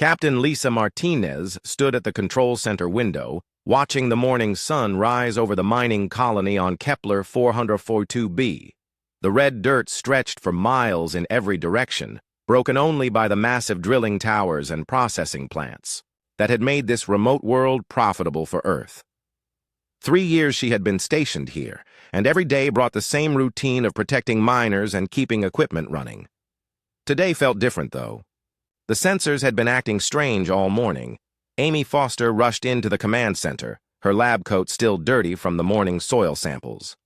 Captain Lisa Martinez stood at the control center window, watching the morning sun rise over the mining colony on Kepler 442b. The red dirt stretched for miles in every direction, broken only by the massive drilling towers and processing plants that had made this remote world profitable for Earth. 3 years she had been stationed here, and every day brought the same routine of protecting miners and keeping equipment running. Today felt different, though. The sensors had been acting strange all morning. Amy Foster rushed into the command center, her lab coat still dirty from the morning soil samples.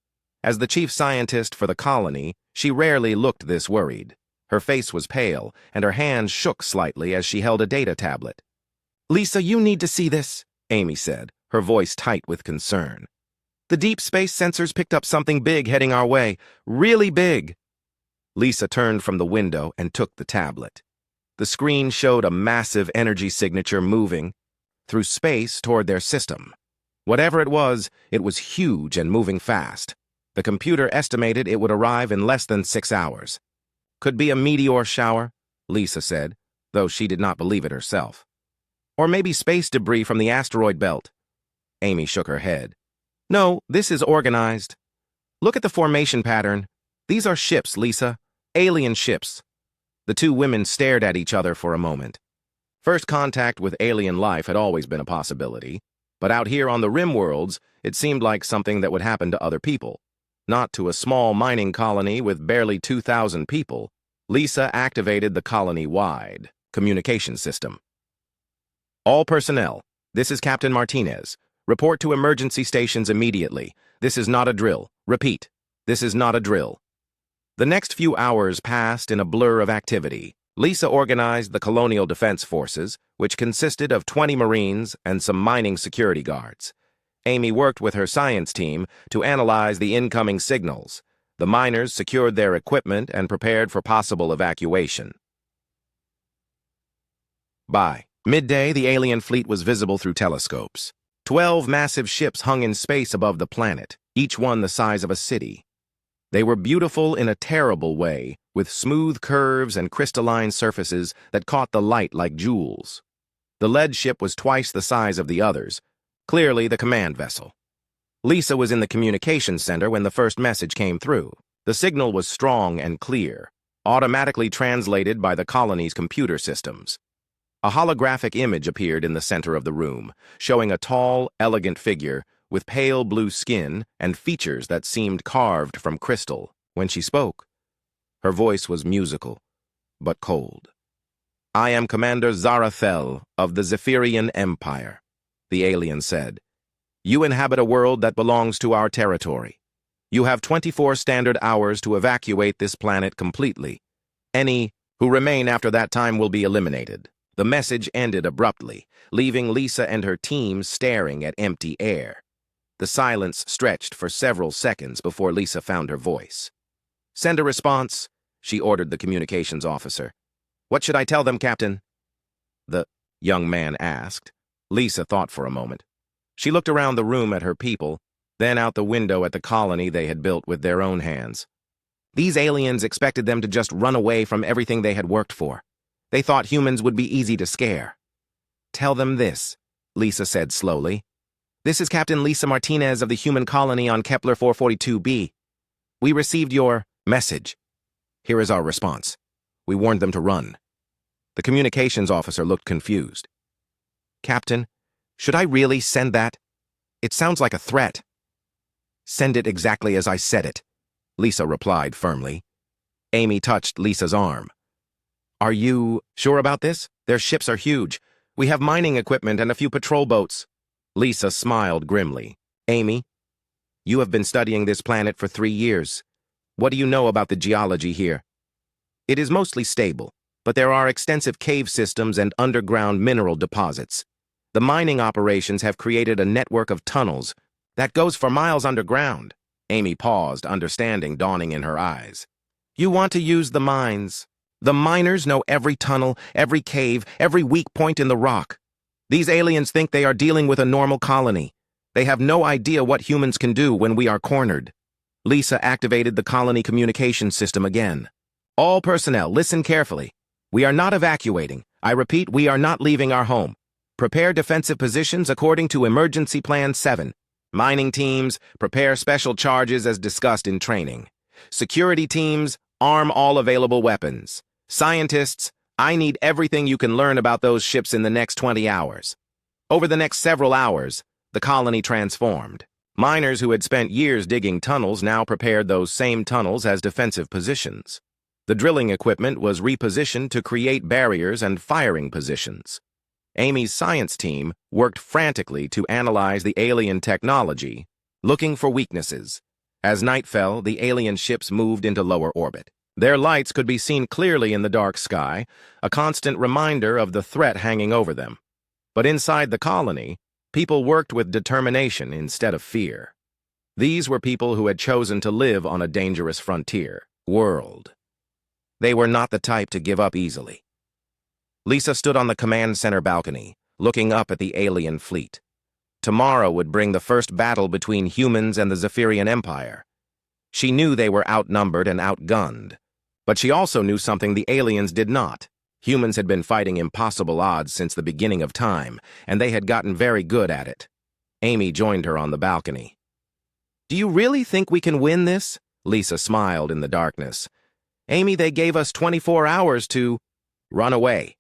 As the chief scientist for the colony, she rarely looked this worried. Her face was pale, and her hands shook slightly as she held a data tablet. "Lisa, you need to see this," Amy said, her voice tight with concern. "The deep space sensors picked up something big heading our way. Really big." Lisa turned from the window and took the tablet. The screen showed a massive energy signature moving through space toward their system. Whatever it was huge and moving fast. The computer estimated it would arrive in less than 6 hours. "Could be a meteor shower," Lisa said, though she did not believe it herself. "Or maybe space debris from the asteroid belt." Amy shook her head. "No, this is organized. Look at the formation pattern. These are ships, Lisa. Alien ships." The two women stared at each other for a moment. First contact with alien life had always been a possibility, but out here on the rim worlds, it seemed like something that would happen to other people. Not to a small mining colony with barely 2,000 people. Lisa activated the colony-wide communication system. "All personnel, this is Captain Martinez. Report to emergency stations immediately. This is not a drill. Repeat, this is not a drill." The next few hours passed in a blur of activity. Lisa organized the Colonial Defense Forces, which consisted of 20 Marines and some mining security guards. Amy worked with her science team to analyze the incoming signals. The miners secured their equipment and prepared for possible evacuation. By midday, the alien fleet was visible through telescopes. 12 massive ships hung in space above the planet, each one the size of a city. They were beautiful in a terrible way, with smooth curves and crystalline surfaces that caught the light like jewels. The lead ship was twice the size of the others, clearly the command vessel. Lisa was in the communications center when the first message came through. The signal was strong and clear, automatically translated by the colony's computer systems. A holographic image appeared in the center of the room, showing a tall, elegant figure with pale blue skin and features that seemed carved from crystal. When she spoke, her voice was musical, but cold. "I am Commander Zarathel of the Zephyrian Empire," the alien said. "You inhabit a world that belongs to our territory. You have 24 standard hours to evacuate this planet completely. Any who remain after that time will be eliminated." The message ended abruptly, leaving Lisa and her team staring at empty air. The silence stretched for several seconds before Lisa found her voice. "Send a response," she ordered the communications officer. "What should I tell them, Captain?" the young man asked. Lisa thought for a moment. She looked around the room at her people, then out the window at the colony they had built with their own hands. These aliens expected them to just run away from everything they had worked for. They thought humans would be easy to scare. "Tell them this," Lisa said slowly. "This is Captain Lisa Martinez of the human colony on Kepler 442b. We received your message. Here is our response. We warned them to run." The communications officer looked confused. "Captain, should I really send that? It sounds like a threat." "Send it exactly as I said it," Lisa replied firmly. Amy touched Lisa's arm. "Are you sure about this? Their ships are huge. We have mining equipment and a few patrol boats." Lisa smiled grimly. "Amy, you have been studying this planet for 3 years. What do you know about the geology here?" "It is mostly stable, but there are extensive cave systems and underground mineral deposits. The mining operations have created a network of tunnels that goes for miles underground." Amy paused, understanding dawning in her eyes. "You want to use the mines. The miners know every tunnel, every cave, every weak point in the rock. These aliens think they are dealing with a normal colony. They have no idea what humans can do when we are cornered." Lisa activated the colony communication system again. "All personnel, listen carefully. We are not evacuating. I repeat, we are not leaving our home. Prepare defensive positions according to Emergency Plan 7. Mining teams, prepare special charges as discussed in training. Security teams, arm all available weapons. Scientists, I need everything you can learn about those ships in the next 20 hours. Over the next several hours, the colony transformed. Miners who had spent years digging tunnels now prepared those same tunnels as defensive positions. The drilling equipment was repositioned to create barriers and firing positions. Amy's science team worked frantically to analyze the alien technology, looking for weaknesses. As night fell, the alien ships moved into lower orbit. Their lights could be seen clearly in the dark sky, a constant reminder of the threat hanging over them. But inside the colony, people worked with determination instead of fear. These were people who had chosen to live on a dangerous frontier world. They were not the type to give up easily. Lisa stood on the command center balcony, looking up at the alien fleet. Tomorrow would bring the first battle between humans and the Zephyrian Empire. She knew they were outnumbered and outgunned, but she also knew something the aliens did not. Humans had been fighting impossible odds since the beginning of time, and they had gotten very good at it. Amy joined her on the balcony. "Do you really think we can win this?" Lisa smiled in the darkness. "Amy, they gave us 24 hours to run away.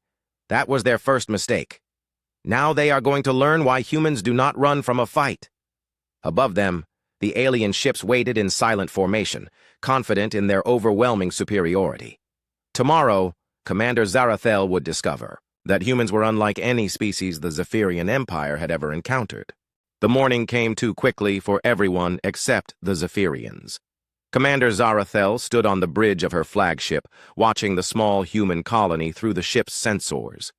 That was their first mistake. Now they are going to learn why humans do not run from a fight." Above them, the alien ships waited in silent formation, confident in their overwhelming superiority. Tomorrow, Commander Zarathel would discover that humans were unlike any species the Zephyrian Empire had ever encountered. The morning came too quickly for everyone except the Zephyrians. Commander Zarathel stood on the bridge of her flagship, watching the small human colony through the ship's sensors.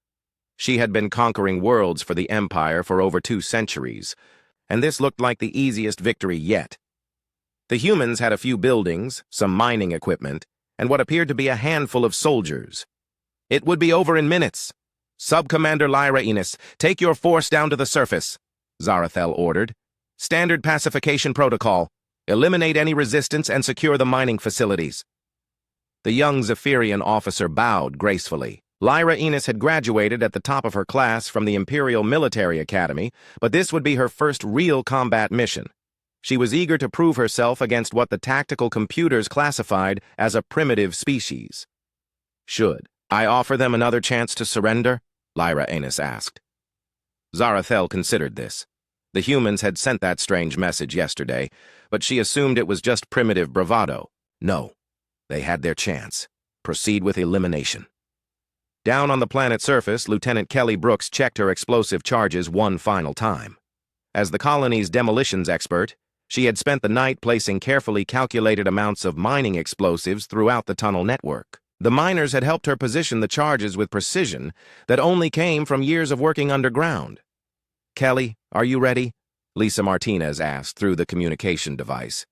She had been conquering worlds for the Empire for over 2 centuries, and this looked like the easiest victory yet. The humans had a few buildings, some mining equipment, and what appeared to be a handful of soldiers. It would be over in minutes. "Sub-Commander Lyra Enos, take your force down to the surface," Zarathel ordered. "Standard pacification protocol. Eliminate any resistance and secure the mining facilities." The young Zephyrian officer bowed gracefully. Lyra Enos had graduated at the top of her class from the Imperial Military Academy, but this would be her first real combat mission. She was eager to prove herself against what the tactical computers classified as a primitive species. "Should I offer them another chance to surrender?" Lyra Enos asked. Zarathel considered this. The humans had sent that strange message yesterday, but she assumed it was just primitive bravado. No, they had their chance. Proceed with elimination. Down on the planet's surface, Lieutenant Kelly Brooks checked her explosive charges one final time. As the colony's demolitions expert, she had spent the night placing carefully calculated amounts of mining explosives throughout the tunnel network. The miners had helped her position the charges with precision that only came from years of working underground. "Kelly, are you ready?" Lisa Martinez asked through the communication device.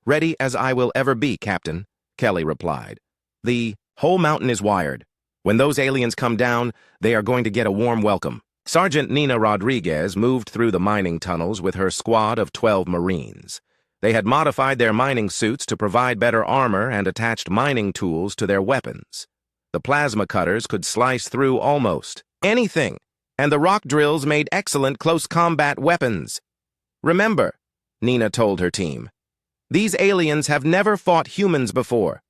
"Ready as I will ever be, Captain," Kelly replied. "The whole mountain is wired. When those aliens come down, they are going to get a warm welcome." Sergeant Nina Rodriguez moved through the mining tunnels with her squad of 12 Marines. They had modified their mining suits to provide better armor and attached mining tools to their weapons. The plasma cutters could slice through almost anything, and the rock drills made excellent close combat weapons. "Remember," Nina told her team, "these aliens have never fought humans before.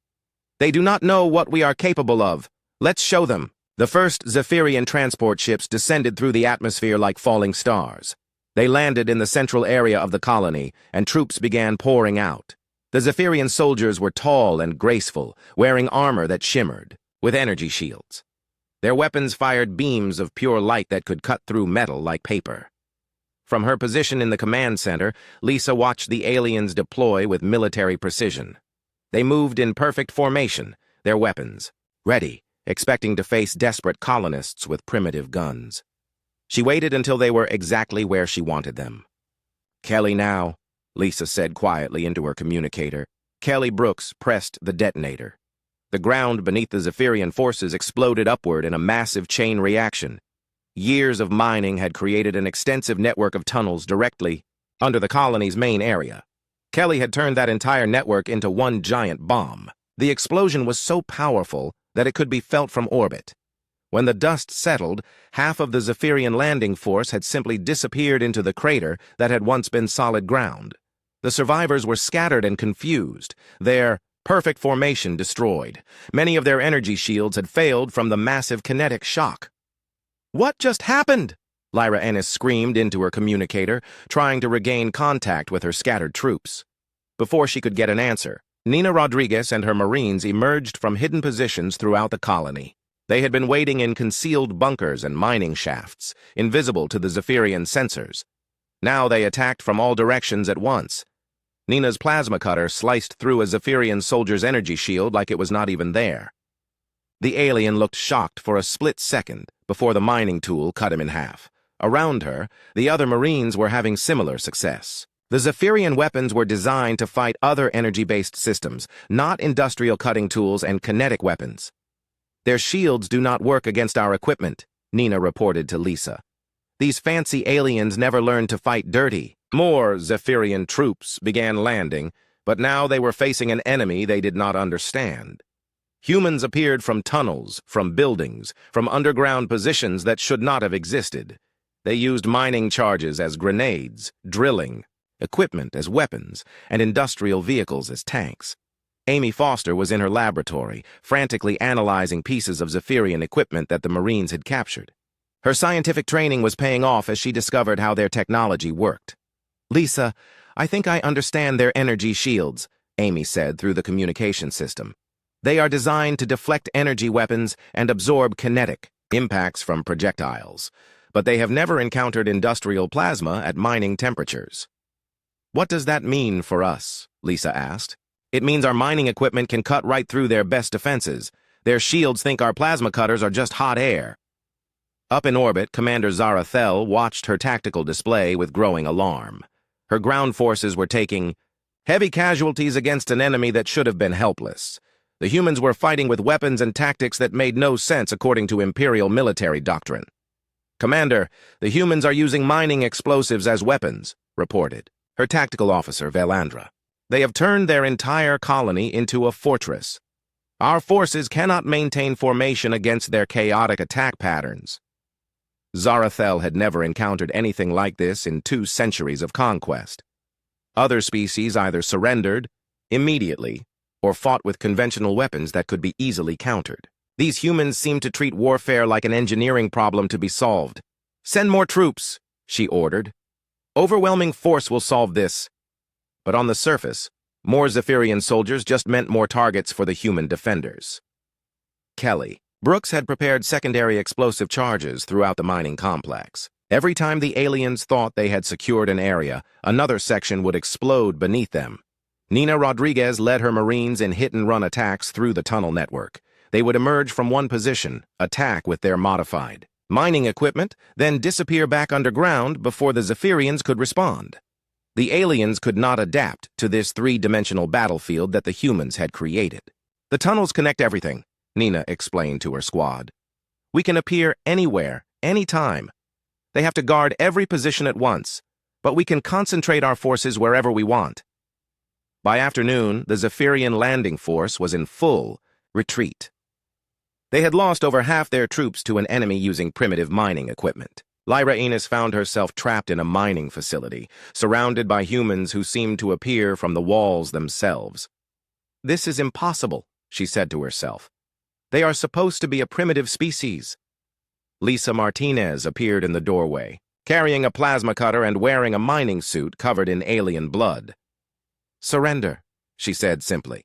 They do not know what we are capable of. Let's show them." The first Zephyrian transport ships descended through the atmosphere like falling stars. They landed in the central area of the colony, and troops began pouring out. The Zephyrian soldiers were tall and graceful, wearing armor that shimmered, with energy shields. Their weapons fired beams of pure light that could cut through metal like paper. From her position in the command center, Lisa watched the aliens deploy with military precision. They moved in perfect formation, their weapons ready, expecting to face desperate colonists with primitive guns. She waited until they were exactly where she wanted them. "Kelly now," Lisa said quietly into her communicator. Kelly Brooks pressed the detonator. The ground beneath the Zephyrian forces exploded upward in a massive chain reaction. Years of mining had created an extensive network of tunnels directly under the colony's main area. Kelly had turned that entire network into one giant bomb. The explosion was so powerful that it could be felt from orbit. When the dust settled, half of the Zephyrian landing force had simply disappeared into the crater that had once been solid ground. The survivors were scattered and confused, their perfect formation destroyed. Many of their energy shields had failed from the massive kinetic shock. "What just happened?" Lyra Ennis screamed into her communicator, trying to regain contact with her scattered troops. Before she could get an answer, Nina Rodriguez and her Marines emerged from hidden positions throughout the colony. They had been waiting in concealed bunkers and mining shafts, invisible to the Zephyrian sensors. Now they attacked from all directions at once. Nina's plasma cutter sliced through a Zephyrian soldier's energy shield like it was not even there. The alien looked shocked for a split second before the mining tool cut him in half. Around her, the other Marines were having similar success. The Zephyrian weapons were designed to fight other energy-based systems, not industrial cutting tools and kinetic weapons. "Their shields do not work against our equipment," Nina reported to Lisa. "These fancy aliens never learned to fight dirty." More Zephyrian troops began landing, but now they were facing an enemy they did not understand. Humans appeared from tunnels, from buildings, from underground positions that should not have existed. They used mining charges as grenades, drilling, equipment as weapons, and industrial vehicles as tanks. Amy Foster was in her laboratory, frantically analyzing pieces of Zephyrian equipment that the Marines had captured. Her scientific training was paying off as she discovered how their technology worked. "Lisa, I think I understand their energy shields," Amy said through the communication system. "They are designed to deflect energy weapons and absorb kinetic impacts from projectiles, but they have never encountered industrial plasma at mining temperatures." "What does that mean for us?" Lisa asked. "It means our mining equipment can cut right through their best defenses. Their shields think our plasma cutters are just hot air." Up in orbit, Commander Zara Thel watched her tactical display with growing alarm. Her ground forces were taking heavy casualties against an enemy that should have been helpless. The humans were fighting with weapons and tactics that made no sense according to Imperial military doctrine. "Commander, the humans are using mining explosives as weapons," reported her tactical officer, Velandra. "They have turned their entire colony into a fortress. Our forces cannot maintain formation against their chaotic attack patterns." Zarathel had never encountered anything like this in 2 centuries of conquest. Other species either surrendered immediately or fought with conventional weapons that could be easily countered. These humans seemed to treat warfare like an engineering problem to be solved. "Send more troops," she ordered. "Overwhelming force will solve this." But on the surface, more Zephyrian soldiers just meant more targets for the human defenders. Kelly. Brooks had prepared secondary explosive charges throughout the mining complex. Every time the aliens thought they had secured an area, another section would explode beneath them. Nina Rodriguez led her Marines in hit-and-run attacks through the tunnel network. They would emerge from one position, attack with their modified mining equipment, then disappear back underground before the Zephyrians could respond. The aliens could not adapt to this 3-dimensional battlefield that the humans had created. "The tunnels connect everything," Nina explained to her squad. "We can appear anywhere, anytime. They have to guard every position at once, but we can concentrate our forces wherever we want." By afternoon, the Zephyrian landing force was in full retreat. They had lost over half their troops to an enemy using primitive mining equipment. Lyra Enos found herself trapped in a mining facility, surrounded by humans who seemed to appear from the walls themselves. "This is impossible," she said to herself. "They are supposed to be a primitive species." Lisa Martinez appeared in the doorway, carrying a plasma cutter and wearing a mining suit covered in alien blood. "Surrender," she said simply.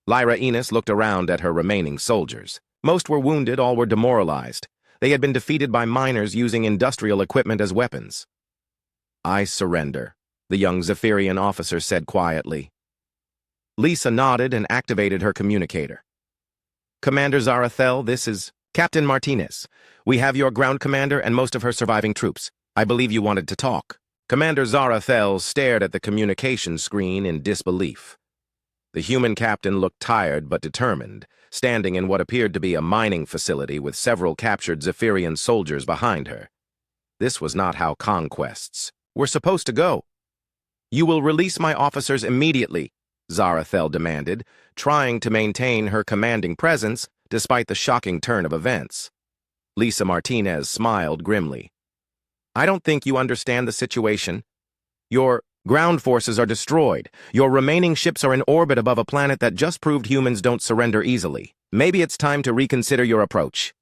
Lyra Enos looked around at her remaining soldiers. Most were wounded, all were demoralized. They had been defeated by miners using industrial equipment as weapons. "I surrender," the young Zephyrian officer said quietly. Lisa nodded and activated her communicator. "Commander Zarathel, this is Captain Martinez. We have your ground commander and most of her surviving troops. I believe you wanted to talk." Commander Zarathel stared at the communication screen in disbelief. The human captain looked tired but determined, standing in what appeared to be a mining facility with several captured Zephyrian soldiers behind her. This was not how conquests were supposed to go. "You will release my officers immediately," Zarathel demanded, trying to maintain her commanding presence despite the shocking turn of events. Lisa Martinez smiled grimly. I don't think you understand the situation. Your ground forces are destroyed. Your remaining ships are in orbit above a planet that just proved humans don't surrender easily. Maybe it's time to reconsider your approach.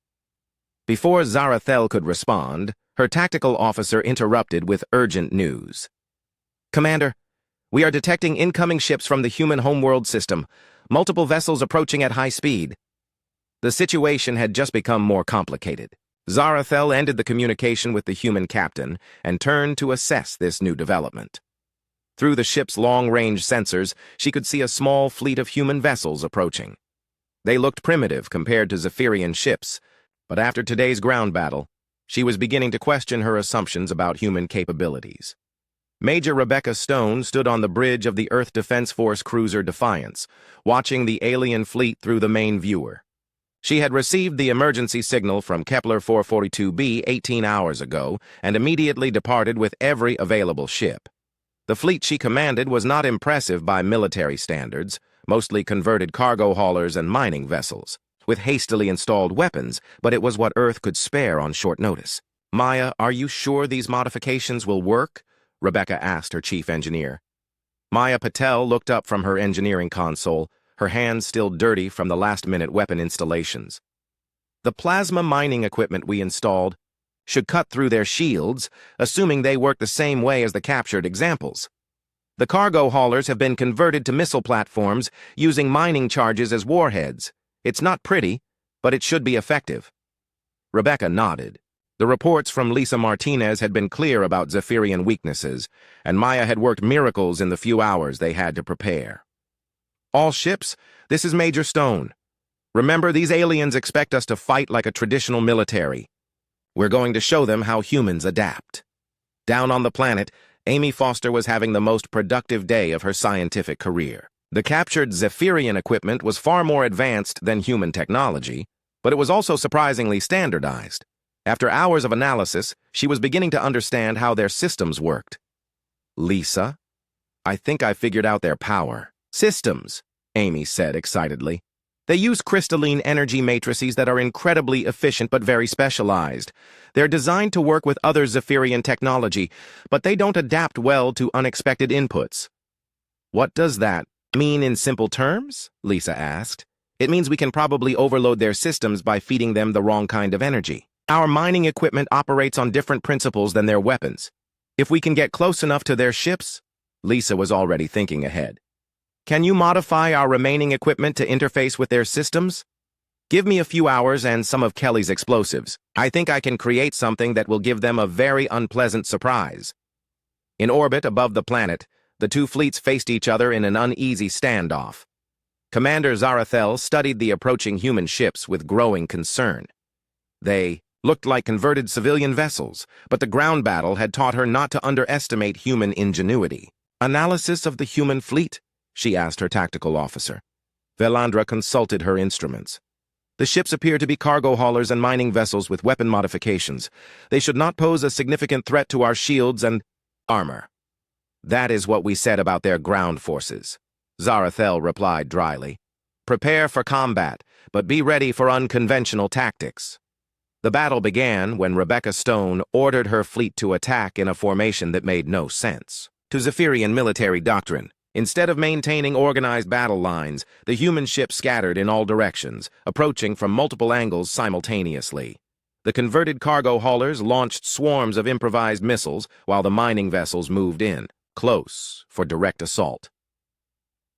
Before Zarathel could respond, her tactical officer interrupted with urgent news. Commander, we are detecting incoming ships from the human homeworld system, multiple vessels approaching at high speed. The situation had just become more complicated. Zarathel ended the communication with the human captain and turned to assess this new development. Through the ship's long-range sensors, she could see a small fleet of human vessels approaching. They looked primitive compared to Zephyrian ships, but after today's ground battle, she was beginning to question her assumptions about human capabilities. Major Rebecca Stone stood on the bridge of the Earth Defense Force cruiser Defiance, watching the alien fleet through the main viewer. She had received the emergency signal from Kepler 442b 18 hours ago and immediately departed with every available ship. The fleet she commanded was not impressive by military standards, mostly converted cargo haulers and mining vessels, with hastily installed weapons, but it was what Earth could spare on short notice. Maya, are you sure these modifications will work? Rebecca asked her chief engineer. Maya Patel looked up from her engineering console, her hands still dirty from the last-minute weapon installations. The plasma mining equipment we installed should cut through their shields, assuming they work the same way as the captured examples. The cargo haulers have been converted to missile platforms using mining charges as warheads. It's not pretty, but it should be effective. Rebecca nodded. The reports from Lisa Martinez had been clear about Zephyrian weaknesses, and Maya had worked miracles in the few hours they had to prepare. All ships, this is Major Stone. Remember, these aliens expect us to fight like a traditional military. We're going to show them how humans adapt. Down on the planet, Amy Foster was having the most productive day of her scientific career. The captured Zephyrian equipment was far more advanced than human technology, but it was also surprisingly standardized. After hours of analysis, she was beginning to understand how their systems worked. Lisa, I think I figured out their power. Systems, Amy said excitedly. They use crystalline energy matrices that are incredibly efficient but very specialized. They're designed to work with other Zephyrian technology, but they don't adapt well to unexpected inputs. What does that mean in simple terms? Lisa asked. It means we can probably overload their systems by feeding them the wrong kind of energy. Our mining equipment operates on different principles than their weapons. If we can get close enough to their ships, Lisa was already thinking ahead. Can you modify our remaining equipment to interface with their systems? Give me a few hours and some of Kelly's explosives. I think I can create something that will give them a very unpleasant surprise. In orbit above the planet, the two fleets faced each other in an uneasy standoff. Commander Zarathel studied the approaching human ships with growing concern. They looked like converted civilian vessels, but the ground battle had taught her not to underestimate human ingenuity. Analysis of the human fleet? She asked her tactical officer. Velandra consulted her instruments. The ships appear to be cargo haulers and mining vessels with weapon modifications. They should not pose a significant threat to our shields and armor. That is what we said about their ground forces, Zarathel replied dryly. Prepare for combat, but be ready for unconventional tactics. The battle began when Rebecca Stone ordered her fleet to attack in a formation that made no sense. To Zephyrian military doctrine, instead of maintaining organized battle lines, the human ships scattered in all directions, approaching from multiple angles simultaneously. The converted cargo haulers launched swarms of improvised missiles, while the mining vessels moved in, close, for direct assault.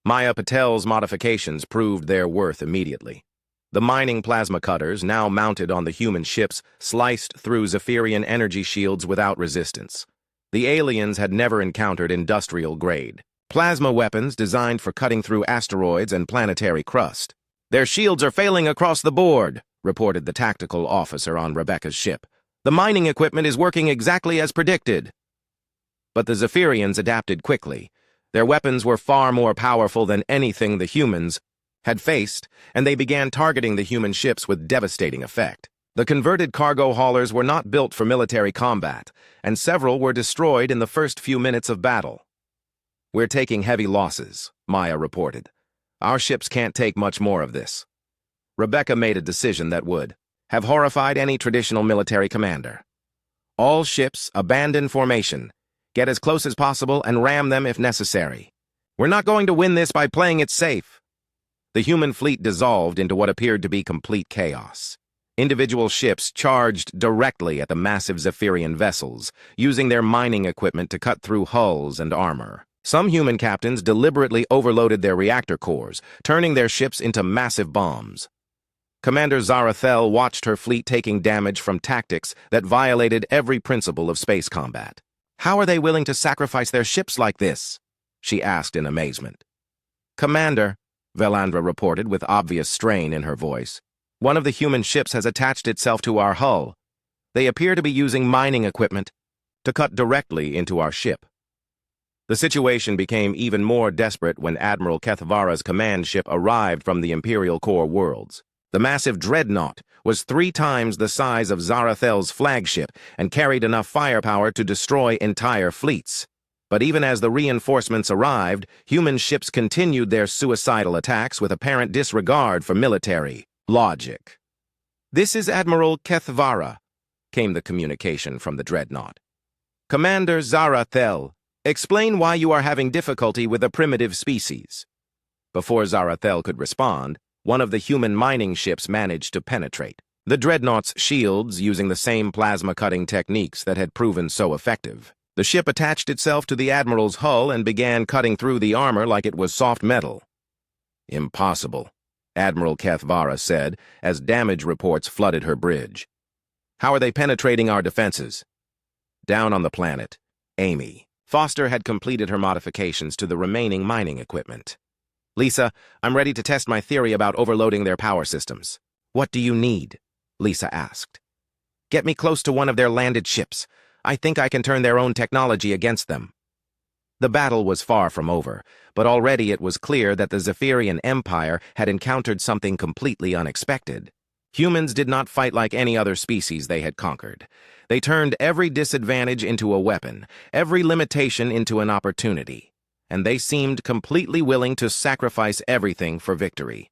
Maya Patel's modifications proved their worth immediately. The mining plasma cutters, now mounted on the human ships, sliced through Zephyrian energy shields without resistance. The aliens had never encountered industrial-grade plasma weapons designed for cutting through asteroids and planetary crust. Their shields are failing across the board, reported the tactical officer on Rebecca's ship. The mining equipment is working exactly as predicted. But the Zephyrians adapted quickly. Their weapons were far more powerful than anything the humans had faced, and they began targeting the human ships with devastating effect. The converted cargo haulers were not built for military combat, and several were destroyed in the first few minutes of battle. We're taking heavy losses, Maya reported. Our ships can't take much more of this. Rebecca made a decision that would have horrified any traditional military commander. All ships abandon formation, get as close as possible, and ram them if necessary. We're not going to win this by playing it safe. The human fleet dissolved into what appeared to be complete chaos. Individual ships charged directly at the massive Zephyrian vessels, using their mining equipment to cut through hulls and armor. Some human captains deliberately overloaded their reactor cores, turning their ships into massive bombs. Commander Zarathel watched her fleet taking damage from tactics that violated every principle of space combat. "How are they willing to sacrifice their ships like this?" she asked in amazement. "Commander," Velandra reported with obvious strain in her voice, "one of the human ships has attached itself to our hull. They appear to be using mining equipment to cut directly into our ship." The situation became even more desperate when Admiral Kethvara's command ship arrived from the Imperial Core worlds. The massive dreadnought was 3 times the size of Zarathel's flagship and carried enough firepower to destroy entire fleets. But even as the reinforcements arrived, human ships continued their suicidal attacks with apparent disregard for military logic. "This is Admiral Kethvara," came the communication from the dreadnought. "Commander Zarathel, explain why you are having difficulty with a primitive species." Before Zarathel could respond, one of the human mining ships managed to penetrate. The dreadnought's shields using the same plasma-cutting techniques that had proven so effective. The ship attached itself to the Admiral's hull and began cutting through the armor like it was soft metal. "Impossible," Admiral Kethvara said as damage reports flooded her bridge. "How are they penetrating our defenses?" Down on the planet, Amy Foster had completed her modifications to the remaining mining equipment. "Lisa, I'm ready to test my theory about overloading their power systems." "What do you need?" Lisa asked. "Get me close to one of their landed ships. I think I can turn their own technology against them." The battle was far from over, but already it was clear that the Zephyrian Empire had encountered something completely unexpected. Humans did not fight like any other species they had conquered. They turned every disadvantage into a weapon, every limitation into an opportunity, and they seemed completely willing to sacrifice everything for victory.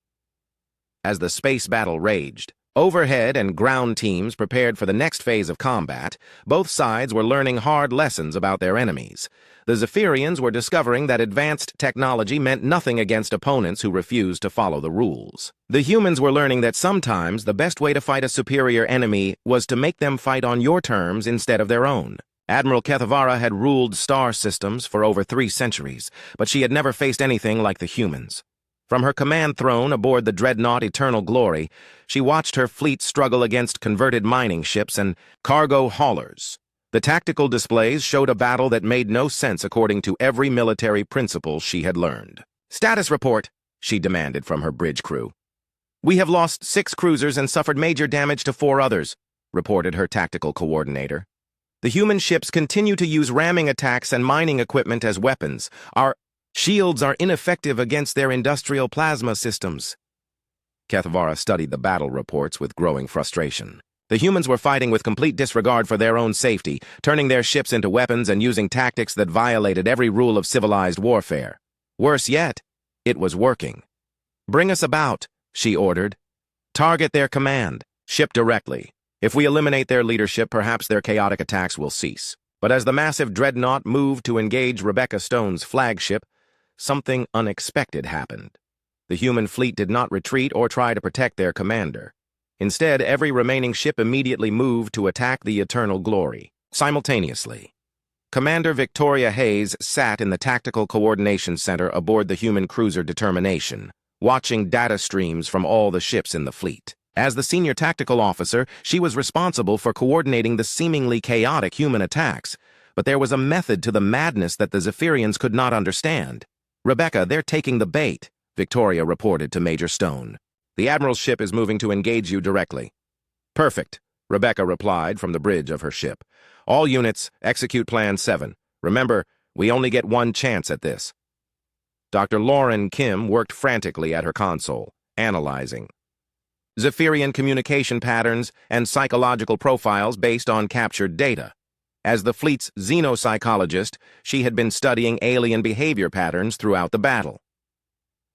As the space battle raged, overhead and ground teams prepared for the next phase of combat. Both sides were learning hard lessons about their enemies. The Zephyrians were discovering that advanced technology meant nothing against opponents who refused to follow the rules. The humans were learning that sometimes the best way to fight a superior enemy was to make them fight on your terms instead of their own. Admiral Kethvara had ruled star systems for over 3 centuries, but she had never faced anything like the humans. From her command throne aboard the dreadnought Eternal Glory, she watched her fleet struggle against converted mining ships and cargo haulers. The tactical displays showed a battle that made no sense according to every military principle she had learned. "Status report," she demanded from her bridge crew. "We have lost 6 cruisers and suffered major damage to 4 others," reported her tactical coordinator. "The human ships continue to use ramming attacks and mining equipment as weapons. Our shields are ineffective against their industrial plasma systems." Kethvara studied the battle reports with growing frustration. The humans were fighting with complete disregard for their own safety, turning their ships into weapons and using tactics that violated every rule of civilized warfare. Worse yet, it was working. "Bring us about," she ordered. "Target their command. Ship directly. If we eliminate their leadership, perhaps their chaotic attacks will cease." But as the massive dreadnought moved to engage Rebecca Stone's flagship, something unexpected happened. The human fleet did not retreat or try to protect their commander. Instead, every remaining ship immediately moved to attack the Eternal Glory. Simultaneously, Commander Victoria Hayes sat in the Tactical Coordination Center aboard the human cruiser Determination, watching data streams from all the ships in the fleet. As the senior tactical officer, she was responsible for coordinating the seemingly chaotic human attacks, but there was a method to the madness that the Zephyrians could not understand. "Rebecca, they're taking the bait," Victoria reported to Major Stone. "The Admiral's ship is moving to engage you directly." "Perfect," Rebecca replied from the bridge of her ship. "All units, execute Plan 7. Remember, we only get one chance at this." Dr. Lauren Kim worked frantically at her console, analyzing Zephyrian communication patterns and psychological profiles based on captured data. As the fleet's xenopsychologist, she had been studying alien behavior patterns throughout the battle.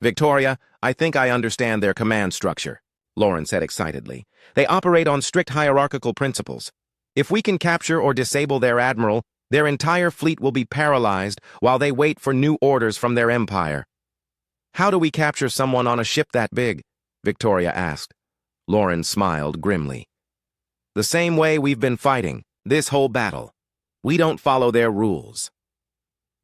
"Victoria, I think I understand their command structure." Lauren said excitedly. They operate on strict hierarchical principles. If we can capture or disable their admiral, their entire fleet will be paralyzed while they wait for new orders from their empire. How do we capture someone on a ship that big? Victoria asked. Lauren smiled grimly. The same way we've been fighting, this whole battle. We don't follow their rules.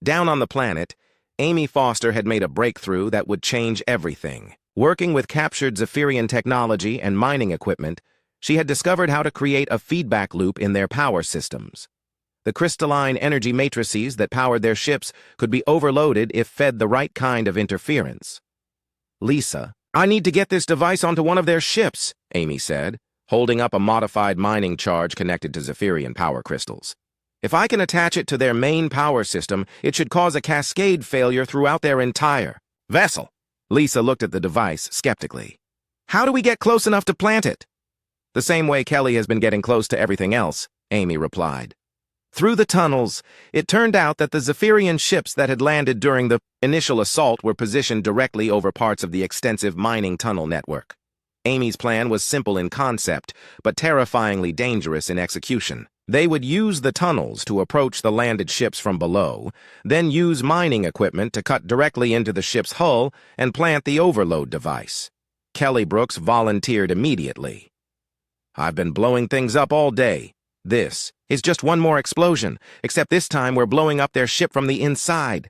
Down on the planet, Amy Foster had made a breakthrough that would change everything. Working with captured Zephyrian technology and mining equipment, she had discovered how to create a feedback loop in their power systems. The crystalline energy matrices that powered their ships could be overloaded if fed the right kind of interference. Lisa, I need to get this device onto one of their ships, Amy said, holding up a modified mining charge connected to Zephyrian power crystals. If I can attach it to their main power system, it should cause a cascade failure throughout their entire vessel. Lisa looked at the device skeptically. How do we get close enough to plant it? The same way Kelly has been getting close to everything else, Amy replied. Through the tunnels, it turned out that the Zephyrian ships that had landed during the initial assault were positioned directly over parts of the extensive mining tunnel network. Amy's plan was simple in concept, but terrifyingly dangerous in execution. They would use the tunnels to approach the landed ships from below, then use mining equipment to cut directly into the ship's hull and plant the overload device. Kelly Brooks volunteered immediately. I've been blowing things up all day. This is just one more explosion, except this time we're blowing up their ship from the inside.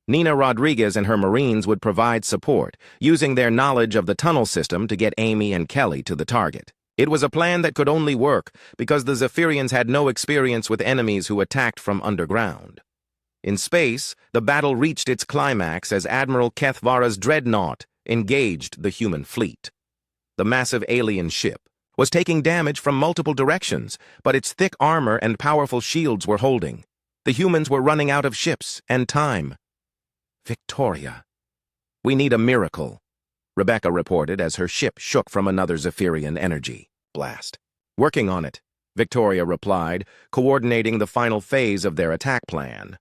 Nina Rodriguez and her Marines would provide support, using their knowledge of the tunnel system to get Amy and Kelly to the target. It was a plan that could only work because the Zephyrians had no experience with enemies who attacked from underground. In space, the battle reached its climax as Admiral Kethvara's dreadnought engaged the human fleet. The massive alien ship was taking damage from multiple directions, but its thick armor and powerful shields were holding. The humans were running out of ships and time. Victoria. We need a miracle, Rebecca reported as her ship shook from another Zephyrian energy blast. Working on it, Victoria replied, coordinating the final phase of their attack plan.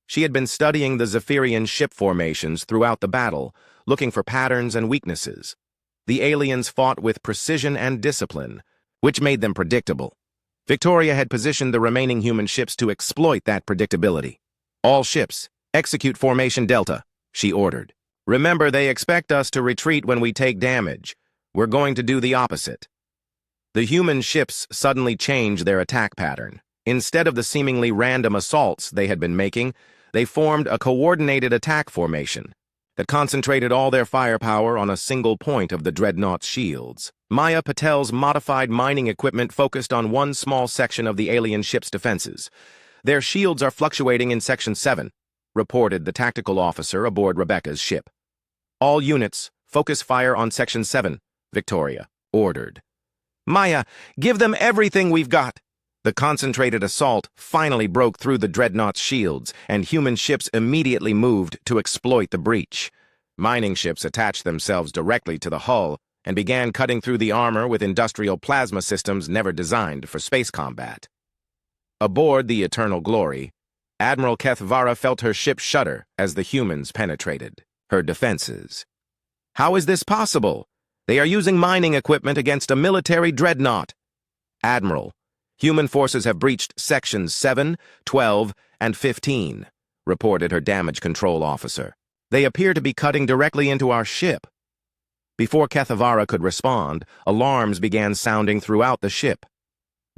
She had been studying the Zephyrian ship formations throughout the battle, looking for patterns and weaknesses. The aliens fought with precision and discipline, which made them predictable. Victoria had positioned the remaining human ships to exploit that predictability. All ships, execute Formation Delta, she ordered. Remember, they expect us to retreat when we take damage. We're going to do the opposite. The human ships suddenly changed their attack pattern. Instead of the seemingly random assaults they had been making, they formed a coordinated attack formation that concentrated all their firepower on a single point of the dreadnought's shields. Maya Patel's modified mining equipment focused on one small section of the alien ship's defenses. Their shields are fluctuating in Section 7, reported the tactical officer aboard Rebecca's ship. All units, focus fire on Section 7, Victoria ordered. Maya, give them everything we've got. The concentrated assault finally broke through the dreadnought's shields, and human ships immediately moved to exploit the breach. Mining ships attached themselves directly to the hull and began cutting through the armor with industrial plasma systems never designed for space combat. Aboard the Eternal Glory, Admiral Kethvara felt her ship shudder as the humans penetrated her defenses. How is this possible? They are using mining equipment against a military dreadnought. Admiral, human forces have breached Sections 7, 12, and 15, reported her damage control officer. They appear to be cutting directly into our ship. Before Kethvara could respond, alarms began sounding throughout the ship.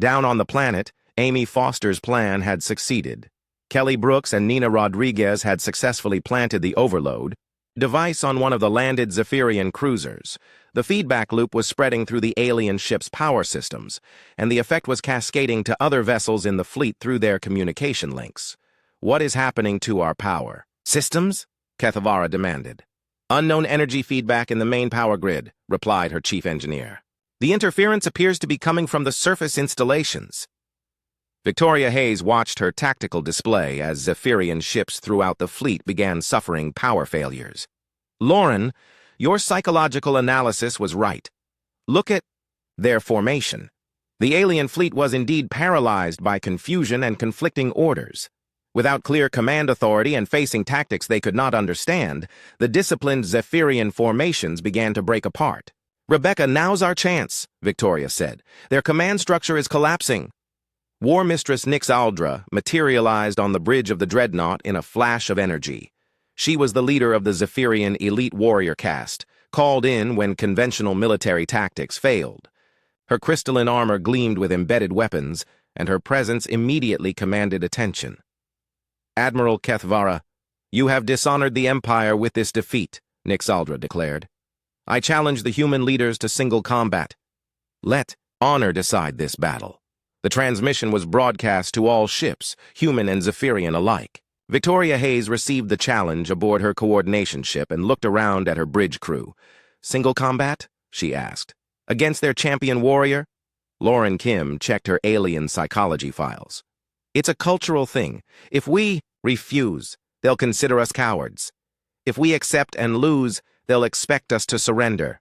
Down on the planet, Amy Foster's plan had succeeded. Kelly Brooks and Nina Rodriguez had successfully planted the overload device on one of the landed Zephyrian cruisers. The feedback loop was spreading through the alien ship's power systems, and the effect was cascading to other vessels in the fleet through their communication links. What is happening to our power systems? Kethvara demanded. Unknown energy feedback in the main power grid, replied her chief engineer. The interference appears to be coming from the surface installations. Victoria Hayes watched her tactical display as Zephyrian ships throughout the fleet began suffering power failures. Lauren, your psychological analysis was right. Look at their formation. The alien fleet was indeed paralyzed by confusion and conflicting orders. Without clear command authority and facing tactics they could not understand, the disciplined Zephyrian formations began to break apart. Rebecca, now's our chance, Victoria said. Their command structure is collapsing. War Mistress Nixaldra materialized on the bridge of the dreadnought in a flash of energy. She was the leader of the Zephyrian elite warrior caste, called in when conventional military tactics failed. Her crystalline armor gleamed with embedded weapons, and her presence immediately commanded attention. Admiral Kethvara, you have dishonored the Empire with this defeat, Nixaldra declared. I challenge the human leaders to single combat. Let honor decide this battle. The transmission was broadcast to all ships, human and Zephyrian alike. Victoria Hayes received the challenge aboard her coordination ship and looked around at her bridge crew. Single combat? She asked. Against their champion warrior? Lauren Kim checked her alien psychology files. It's a cultural thing. If we refuse, they'll consider us cowards. If we accept and lose, they'll expect us to surrender.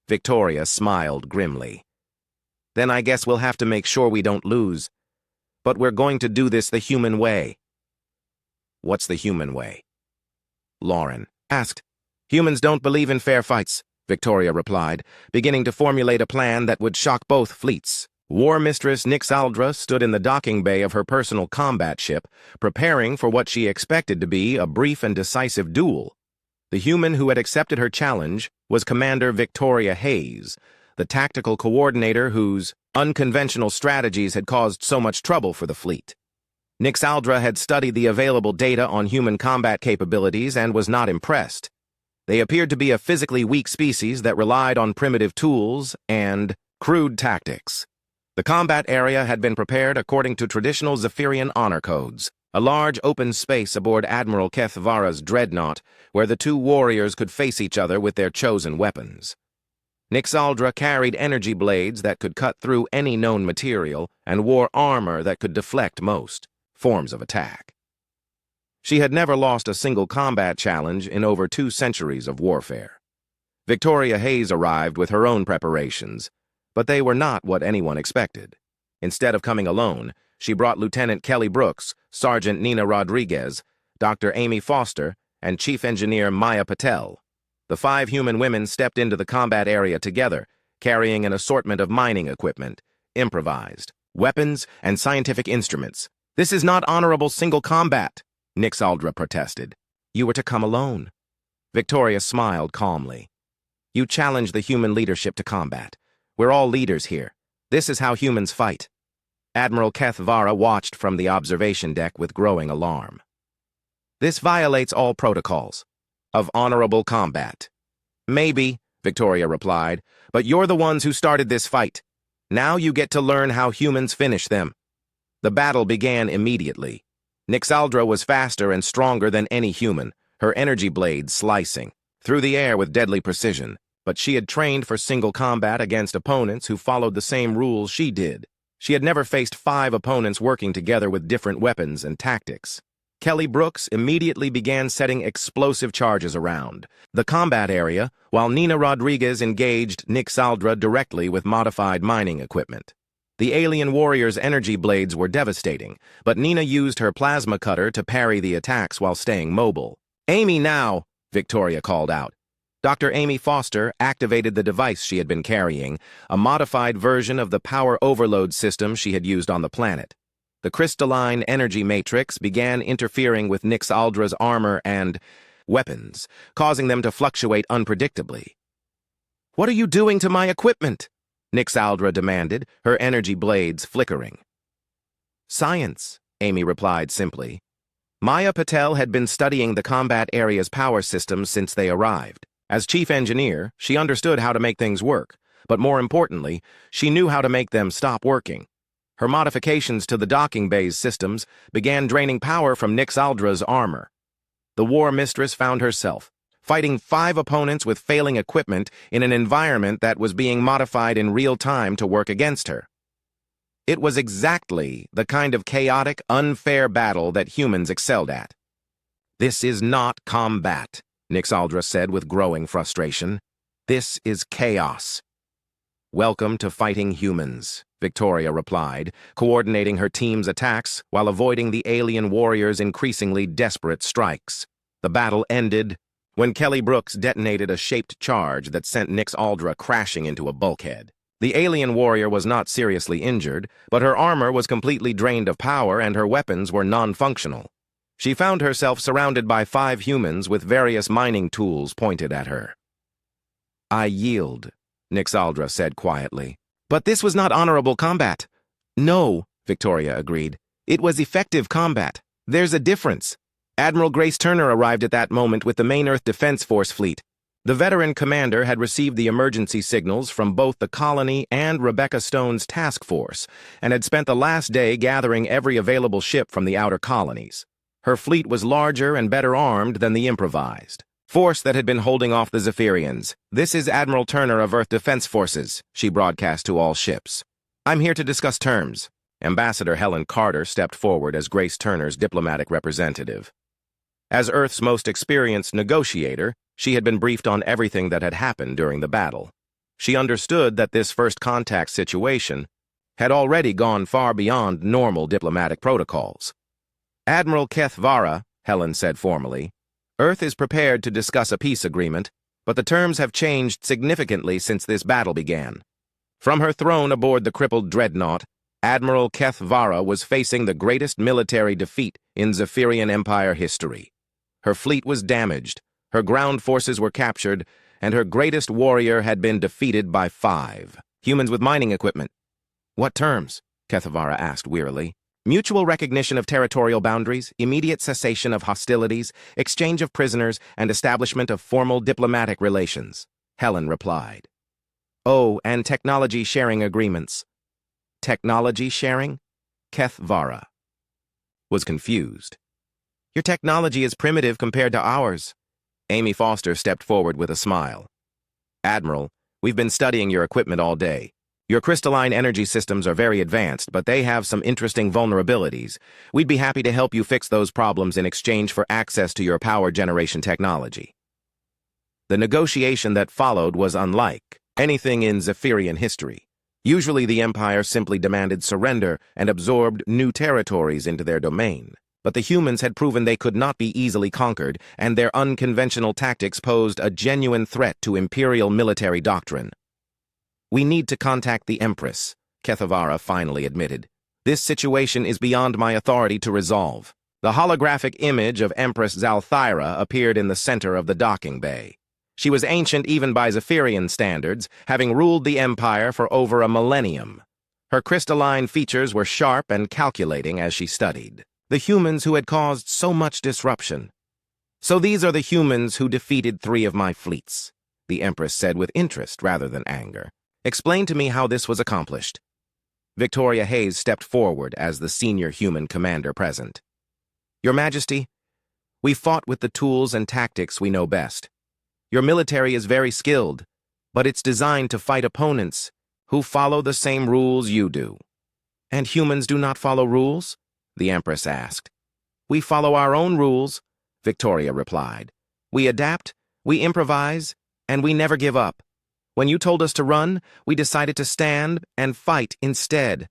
Victoria smiled grimly. Then I guess we'll have to make sure we don't lose. But we're going to do this the human way. What's the human way? Lauren asked. Humans don't believe in fair fights, Victoria replied, beginning to formulate a plan that would shock both fleets. War Mistress Nixaldra stood in the docking bay of her personal combat ship, preparing for what she expected to be a brief and decisive duel. The human who had accepted her challenge was Commander Victoria Hayes, the tactical coordinator whose unconventional strategies had caused so much trouble for the fleet. Nixaldra had studied the available data on human combat capabilities and was not impressed. They appeared to be a physically weak species that relied on primitive tools and crude tactics. The combat area had been prepared according to traditional Zephyrian honor codes, a large open space aboard Admiral Kethvara's dreadnought where the two warriors could face each other with their chosen weapons. Nixaldra carried energy blades that could cut through any known material and wore armor that could deflect most forms of attack. She had never lost a single combat challenge in over 2 centuries of warfare. Victoria Hayes arrived with her own preparations, but they were not what anyone expected. Instead of coming alone, she brought Lieutenant Kelly Brooks, Sergeant Nina Rodriguez, Dr. Amy Foster, and Chief Engineer Maya Patel. The 5 human women stepped into the combat area together, carrying an assortment of mining equipment, improvised, weapons, and scientific instruments. This is not honorable single combat, Nixaldra protested. You were to come alone. Victoria smiled calmly. You challenged the human leadership to combat. We're all leaders here. This is how humans fight. Admiral Kethvara watched from the observation deck with growing alarm. This violates all protocols of honorable combat. Maybe, Victoria replied, but you're the ones who started this fight. Now you get to learn how humans finish them. The battle began immediately. Nixaldra was faster and stronger than any human, her energy blades slicing through the air with deadly precision, but she had trained for single combat against opponents who followed the same rules she did. She had never faced 5 opponents working together with different weapons and tactics. Kelly Brooks immediately began setting explosive charges around the combat area, while Nina Rodriguez engaged Nixaldra directly with modified mining equipment. The alien warrior's energy blades were devastating, but Nina used her plasma cutter to parry the attacks while staying mobile. Amy now, Victoria called out. Dr. Amy Foster activated the device she had been carrying, a modified version of the power overload system she had used on the planet. The crystalline energy matrix began interfering with Nixaldra's armor and weapons, causing them to fluctuate unpredictably. What are you doing to my equipment? Nixaldra demanded, her energy blades flickering. Science, Amy replied simply. Maya Patel had been studying the combat area's power systems since they arrived. As chief engineer, she understood how to make things work, but more importantly, she knew how to make them stop working. Her modifications to the docking bay's systems began draining power from Nixaldra's armor. The War Mistress found herself fighting 5 opponents with failing equipment in an environment that was being modified in real time to work against her. It was exactly the kind of chaotic, unfair battle that humans excelled at. This is not combat, Nixaldra said with growing frustration. This is chaos. Welcome to fighting humans, Victoria replied, coordinating her team's attacks while avoiding the alien warriors' increasingly desperate strikes. The battle ended when Kelly Brooks detonated a shaped charge that sent Nix Aldra crashing into a bulkhead. The alien warrior was not seriously injured, but her armor was completely drained of power and her weapons were non-functional. She found herself surrounded by 5 humans with various mining tools pointed at her. "I yield," Nix Aldra said quietly. "But this was not honorable combat." "No," Victoria agreed. "It was effective combat. There's a difference." Admiral Grace Turner arrived at that moment with the main Earth Defense Force fleet. The veteran commander had received the emergency signals from both the colony and Rebecca Stone's task force and had spent the last day gathering every available ship from the outer colonies. Her fleet was larger and better armed than the improvised force that had been holding off the Zephyrians. "This is Admiral Turner of Earth Defense Forces," she broadcast to all ships. "I'm here to discuss terms." Ambassador Helen Carter stepped forward as Grace Turner's diplomatic representative. As Earth's most experienced negotiator, she had been briefed on everything that had happened during the battle. She understood that this first contact situation had already gone far beyond normal diplomatic protocols. "Admiral Keth Vara," Helen said formally, "Earth is prepared to discuss a peace agreement, but the terms have changed significantly since this battle began." From her throne aboard the crippled dreadnought, Admiral Keth Vara was facing the greatest military defeat in Zephyrian Empire history. Her fleet was damaged, her ground forces were captured, and her greatest warrior had been defeated by 5 humans with mining equipment. "What terms?" Keth Vara asked wearily. "Mutual recognition of territorial boundaries, immediate cessation of hostilities, exchange of prisoners, and establishment of formal diplomatic relations," Helen replied. "Oh, and technology sharing agreements." "Technology sharing?" Keth Vara was confused. "Your technology is primitive compared to ours." Amy Foster stepped forward with a smile. "Admiral, we've been studying your equipment all day. Your crystalline energy systems are very advanced, but they have some interesting vulnerabilities. We'd be happy to help you fix those problems in exchange for access to your power generation technology." The negotiation that followed was unlike anything in Zephyrian history. Usually the Empire simply demanded surrender and absorbed new territories into their domain. But the humans had proven they could not be easily conquered, and their unconventional tactics posed a genuine threat to imperial military doctrine. "We need to contact the Empress," Keth Vara finally admitted. "This situation is beyond my authority to resolve." The holographic image of Empress Zalthyra appeared in the center of the docking bay. She was ancient even by Zephyrian standards, having ruled the Empire for over a millennium. Her crystalline features were sharp and calculating as she studied the humans who had caused so much disruption. "So these are the humans who defeated 3 of my fleets," the Empress said with interest rather than anger. "Explain to me how this was accomplished." Victoria Hayes stepped forward as the senior human commander present. "Your Majesty, we fought with the tools and tactics we know best. Your military is very skilled, but it's designed to fight opponents who follow the same rules you do." "And humans do not follow rules?" the Empress asked. "We follow our own rules," Victoria replied. "We adapt, we improvise, and we never give up. When you told us to run, we decided to stand and fight instead."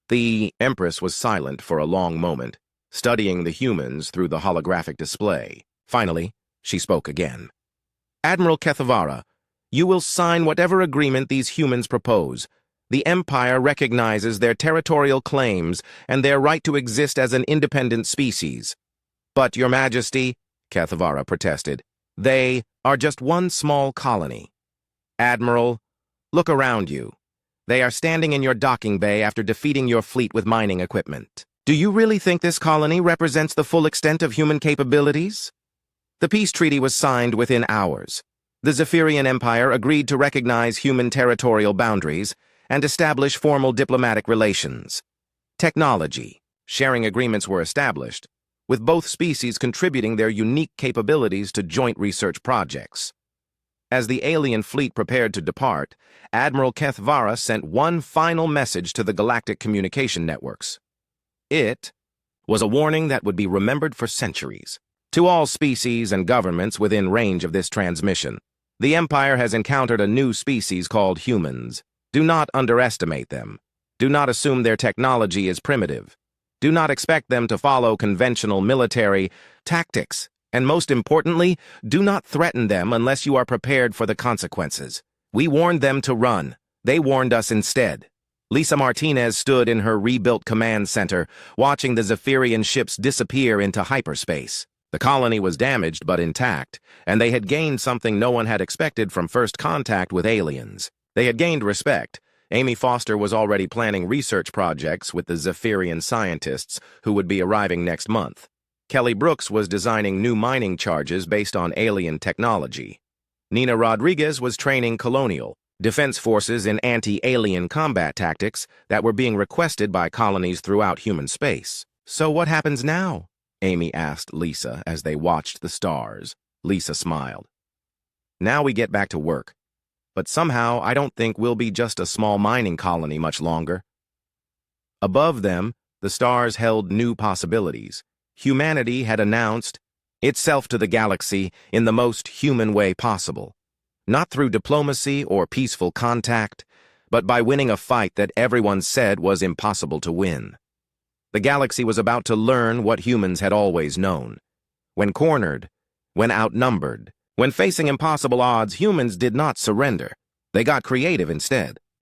The Empress was silent for a long moment, studying the humans through the holographic display. Finally, she spoke again. "Admiral Keth Vara, you will sign whatever agreement these humans propose. The Empire recognizes their territorial claims and their right to exist as an independent species." "But, Your Majesty," Keth Vara protested, "they are just one small colony." "Admiral, look around you. They are standing in your docking bay after defeating your fleet with mining equipment. Do you really think this colony represents the full extent of human capabilities?" The peace treaty was signed within hours. The Zephyrian Empire agreed to recognize human territorial boundaries and establish formal diplomatic relations. Technology sharing agreements were established, with both species contributing their unique capabilities to joint research projects. As the alien fleet prepared to depart, Admiral Keth Vara sent one final message to the galactic communication networks. It was a warning that would be remembered for centuries. To all species and governments within range of this transmission, the Empire has encountered a new species called humans. Do not underestimate them. Do not assume their technology is primitive. Do not expect them to follow conventional military tactics. And most importantly, do not threaten them unless you are prepared for the consequences. We warned them to run. They warned us instead. Lisa Martinez stood in her rebuilt command center, watching the Zephyrian ships disappear into hyperspace. The colony was damaged but intact, and they had gained something no one had expected from first contact with aliens. They had gained respect. Amy Foster was already planning research projects with the Zephyrian scientists who would be arriving next month. Kelly Brooks was designing new mining charges based on alien technology. Nina Rodriguez was training Colonial defense forces in anti-alien combat tactics that were being requested by colonies throughout human space. So what happens now? Amy asked Lisa as they watched the stars. Lisa smiled. Now we get back to work. But somehow I don't think we'll be just a small mining colony much longer. Above them, the stars held new possibilities. Humanity had announced itself to the galaxy in the most human way possible. Not through diplomacy or peaceful contact, but by winning a fight that everyone said was impossible to win. The galaxy was about to learn what humans had always known. When cornered, when outnumbered, when facing impossible odds, humans did not surrender. They got creative instead.